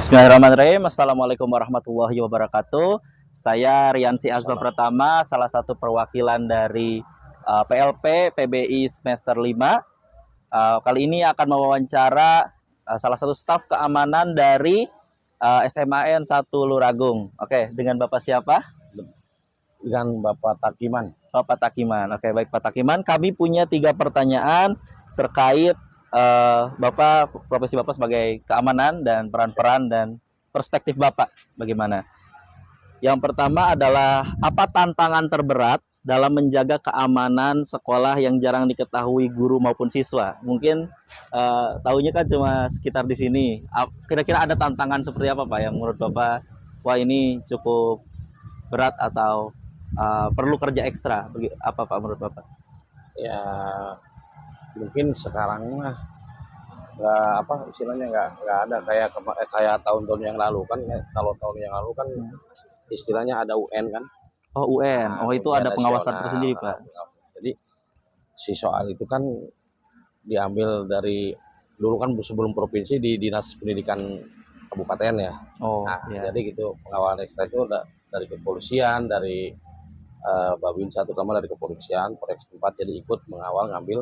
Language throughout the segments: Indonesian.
Bismillahirrahmanirrahim. Assalamualaikum warahmatullahi wabarakatuh. Saya Riansi Asba Pratama, salah satu perwakilan dari PLP PBI semester 5. Kali ini akan mewawancara salah satu staf keamanan dari SMAN 1 Luragung. Oke, dengan Bapak siapa? Dengan Bapak Takiman. Bapak Takiman. Oke, baik Pak Takiman. Kami punya 3 pertanyaan terkait profesi Bapak sebagai keamanan dan peran-peran dan perspektif Bapak bagaimana? Yang pertama adalah apa tantangan terberat dalam menjaga keamanan sekolah yang jarang diketahui guru maupun siswa? Mungkin tahunya kan cuma sekitar di sini. Kira-kira ada tantangan seperti apa Pak yang menurut Bapak wah ini cukup berat atau perlu kerja ekstra? Apa Pak menurut Bapak? Ya mungkin sekarang mah istilahnya nggak ada kayak tahun-tahun yang lalu kan. Kalau tahun yang lalu kan istilahnya ada UN kan. Oh UN, itu ada pengawasan tersendiri Pak. Jadi si soal itu kan diambil dari dulu kan sebelum provinsi di Dinas Pendidikan Kabupaten ya. Jadi gitu pengawalan ekstra itu dari kepolisian, dari Babinsa terutama dari kepolisian, Polres tempat jadi ikut mengawal ngambil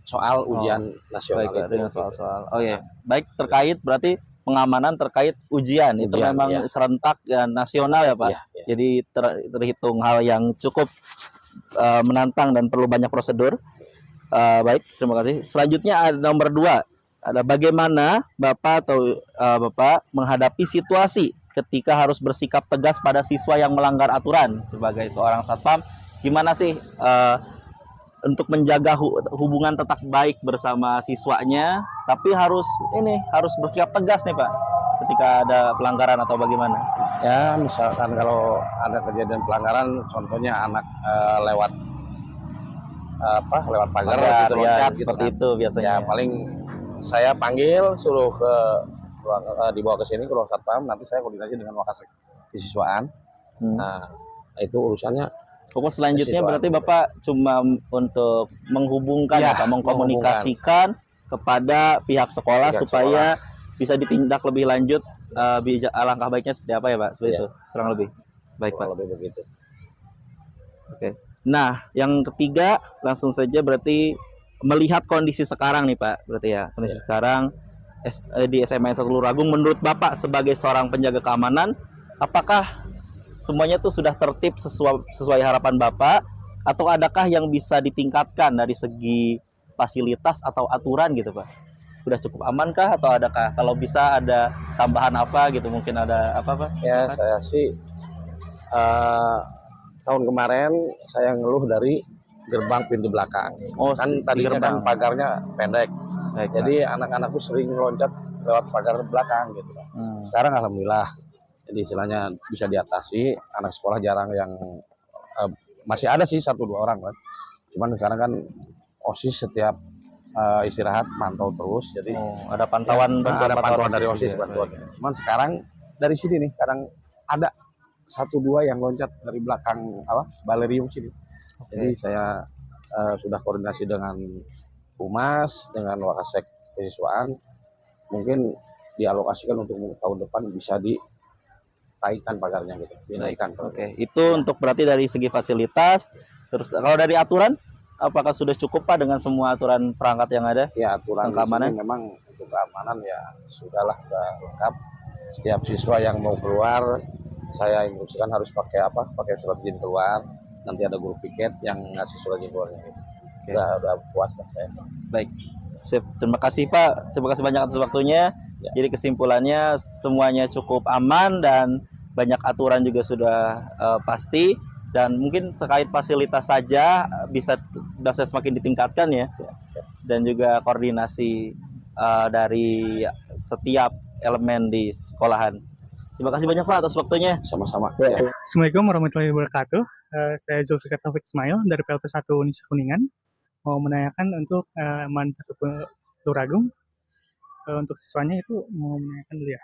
soal ujian nasional itu soal-soal. Baik, terkait berarti pengamanan terkait ujian itu memang serentak dan nasional ya Pak. Jadi terhitung hal yang cukup menantang dan perlu banyak prosedur. Baik, terima kasih. Selanjutnya ada nomor 2. Ada bagaimana Bapak Bapak menghadapi situasi ketika harus bersikap tegas pada siswa yang melanggar aturan sebagai seorang satpam. Gimana sih untuk menjaga hubungan tetap baik bersama siswanya, tapi harus bersikap tegas nih Pak ketika ada pelanggaran atau bagaimana? Ya misalkan kalau ada kejadian pelanggaran, contohnya anak lewat pagar gitu, loncat seperti kan. Itu biasanya. Ya paling saya panggil suruh dibawa ke sini ke ruang satpam, nanti saya koordinasi dengan Wakasek kesiswaan. Nah itu urusannya. Pokok selanjutnya berarti Bapak cuma untuk menghubungkan atau mengkomunikasikan kepada pihak sekolah supaya bisa ditindak lebih lanjut. Alangkah baiknya seperti apa ya Pak? Seperti itu kurang lebih. Baik Pak. Lebih begitu. Oke. Nah yang ketiga langsung saja berarti melihat kondisi sekarang nih Pak. Berarti ya kondisi sekarang di SMAN 1 Luragung, menurut Bapak sebagai seorang penjaga keamanan, apakah semuanya tuh sudah tertib sesuai harapan Bapak, atau adakah yang bisa ditingkatkan dari segi fasilitas atau aturan gitu Pak? Sudah cukup amankah atau adakah kalau bisa ada tambahan apa gitu, mungkin ada apa Pak? Ya saya sih tahun kemarin saya ngeluh dari gerbang pintu belakang. Kan tadinya kan pagarnya pendek. Jadi anak-anak tuh sering loncat lewat pagar belakang gitu. Sekarang alhamdulillah, jadi istilahnya bisa diatasi. Anak sekolah jarang yang masih ada sih 1-2 orang kan. Cuman sekarang kan OSIS setiap istirahat mantau terus. Jadi ada pantauan dari OSIS bantuan. Cuman sekarang dari sini nih, sekarang ada 1-2 yang loncat dari belakang balerium sini. Jadi saya sudah koordinasi dengan Humas, dengan Wakasek kesiswaan, mungkin dialokasikan untuk tahun depan bisa dinaikkan pagarnya gitu, dinaikkan. Itu untuk berarti dari segi fasilitas. Terus kalau dari aturan, apakah sudah cukup Pak dengan semua aturan perangkat yang ada? Ya aturan keamanan memang untuk keamanan ya sudah lengkap. Setiap siswa yang mau keluar, saya instruksikan harus pakai surat izin keluar. Nanti ada guru piket yang ngasih surat izin keluarnya gitu. Udah puas lah saya. Baik, sip. Terima kasih Pak, terima kasih banyak atas waktunya. Jadi kesimpulannya semuanya cukup aman dan banyak aturan juga sudah pasti, dan mungkin terkait fasilitas saja bisa semakin ditingkatkan ya. Dan juga koordinasi dari setiap elemen di sekolahan. Terima kasih banyak Pak atas waktunya. Sama-sama. Assalamualaikum warahmatullahi wabarakatuh. Saya Zulfikar Taufik Ismail dari PLP 1 Unisya Kuningan. Mau menanyakan untuk MAN 1 Luragung, untuk siswanya itu mau menanyakan dulu ya.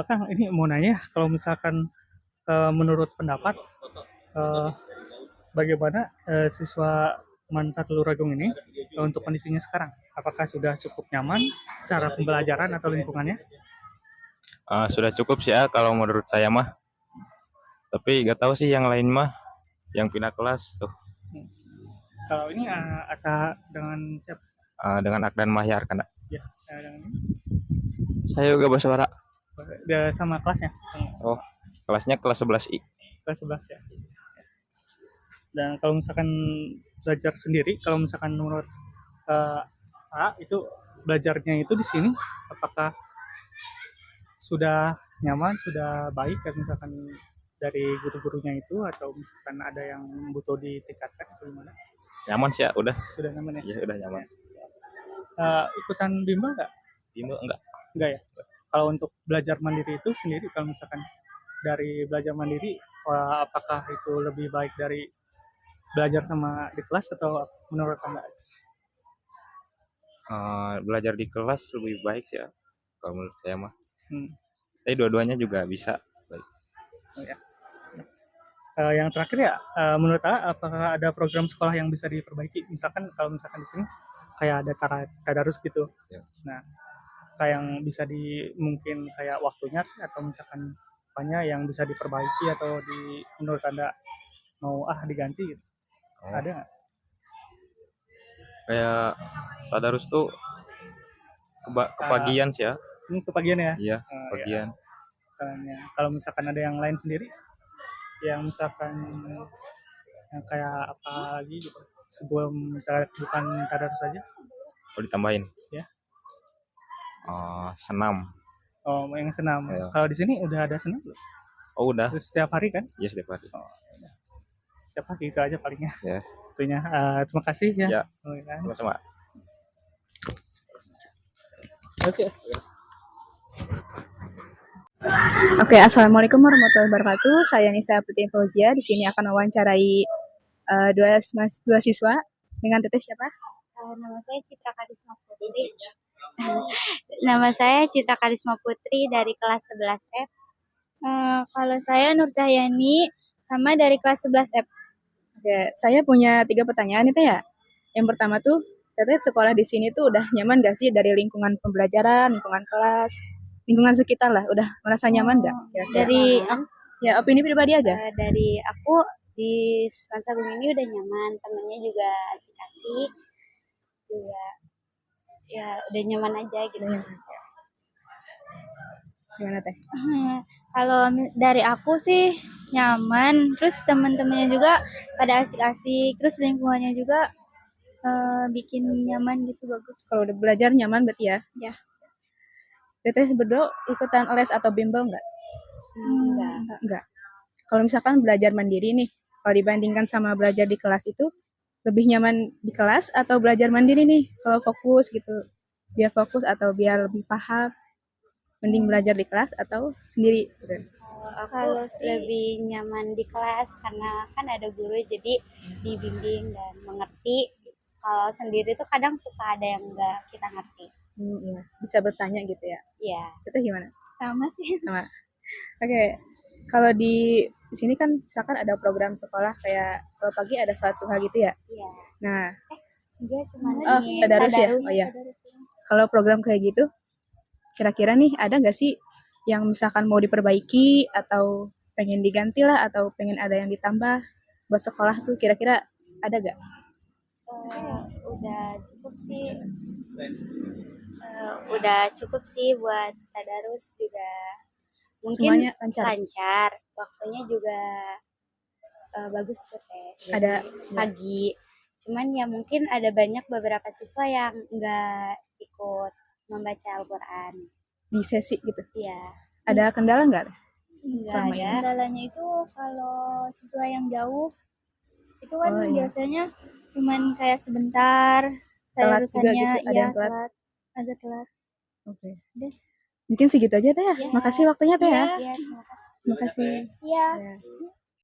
Kang, ini mau nanya kalau misalkan menurut pendapat bagaimana siswa MAN 1 Luragung ini untuk kondisinya sekarang? Apakah sudah cukup nyaman secara pembelajaran atau lingkungannya? Sudah cukup sih ya kalau menurut saya mah. Tapi nggak tahu sih yang lain mah, yang pindah kelas tuh. Kalau ini Aka dengan siapa? Dengan Akdan Mahyar kan. Ya, dengan ini. Saya juga Baswara. Dia sama kelasnya? Oh, kelasnya kelas 11I. Kelas 11 ya. Dan kalau misalkan belajar sendiri, kalau misalkan menurut A itu belajarnya itu di sini apakah sudah nyaman, sudah baik kan misalkan dari guru-gurunya itu atau misalkan ada yang butuh ditingkatkan atau gimana? Nyaman sih ya, udah. Sudah nyaman ya? Iya, udah nyaman. Ikutan bimbel nggak? Bimbel enggak? Enggak ya? Kalau untuk belajar mandiri itu sendiri, kalau misalkan dari belajar mandiri, apakah itu lebih baik dari belajar sama di kelas atau menurut Anda? Belajar di kelas lebih baik sih ya, kalau menurut saya mah. Tapi dua-duanya juga bisa. Baik. Oh, ya. Yang terakhir ya, menurut Anda, apakah ada program sekolah yang bisa diperbaiki? Misalkan kalau misalkan di sini kayak ada tadarus gitu. Ya. Nah, kayak yang bisa mungkin kayak waktunya atau misalkan apanya yang bisa diperbaiki atau menurut Anda mau diganti gitu. Ada nggak? Kayak tadarus tuh kepagian sih ya. Kepagian ya? Iya, kepagian. Misalnya, kalau misalkan ada yang lain sendiri, yang misalkan yang kayak apa lagi gitu, sebelum bukan tadarus saja? Oh, ditambahin? Ya. Senam. Oh, yang senam. Ya. Kalau di sini udah ada senam belum? Oh, udah. Setiap hari kan? Iya, setiap hari. Setiap hari itu aja palingnya. Ya. Tentunya. Terima kasih ya. Ya. Sama-sama. Terima kasih ya. Oke, assalamualaikum warahmatullahi wabarakatuh. Saya Nisa Putri Fauzia. Di sini akan mewawancarai dua siswa. Dengan teteh siapa? Nama saya Citra Karisma Putri. Nama saya Citra Karisma Putri dari kelas 11F. Kalau saya Nur Cahyani sama dari kelas 11F. Oke, saya punya 3 pertanyaan itu ya. Yang pertama tuh, teteh sekolah di sini tuh udah nyaman gak sih dari lingkungan pembelajaran, lingkungan kelas, lingkungan sekitar lah, udah merasa nyaman gak? Dari ya opini pribadi aja. Dari aku di Spansagung ini udah nyaman, temennya juga asik-asik, juga ya udah nyaman aja gitu. Gimana teh? Kalau dari aku sih nyaman, terus teman-temannya juga pada asik-asik, terus lingkungannya juga bikin nyaman gitu, bagus. Kalau udah belajar nyaman berarti ya? Ya. Teteh berdua ikutan les atau bimbel nggak? Enggak. Kalau misalkan belajar mandiri nih, kalau dibandingkan sama belajar di kelas itu, lebih nyaman di kelas atau belajar mandiri nih? Kalau fokus gitu, biar fokus atau biar lebih paham, mending belajar di kelas atau sendiri? Gitu. Kalau lebih nyaman di kelas karena kan ada guru jadi dibimbing dan mengerti. Kalau sendiri tuh kadang suka ada yang nggak kita ngerti. Iya. Bisa bertanya gitu ya? Iya. Itu gimana? Sama sih. Sama. Oke. Kalau di sini kan misalkan ada program sekolah kayak kalau pagi ada suatu hal gitu ya? Iya. Nah. Enggak cuma tadarus ya? Oh iya. Kalau program kayak gitu, kira-kira nih ada nggak sih yang misalkan mau diperbaiki atau pengen diganti lah atau pengen ada yang ditambah buat sekolah tuh kira-kira ada gak? Udah cukup sih. Udah cukup sih buat tadarus juga. Mungkin semuanya lancar. Waktunya juga bagus kok teh. Ada pagi. Cuman ya mungkin ada banyak beberapa siswa yang nggak ikut membaca Al-Quran di sesi gitu. Iya. Ada kendala nggak? Nggak ada. Kendalanya itu kalau siswa yang jauh itu kan biasanya cuman kayak sebentar telat juga gitu, ada yang telat. Agak telat. Oke. Mungkin segitu aja teh ya. Makasih waktunya teh ya. Iya, terima kasih. Iya.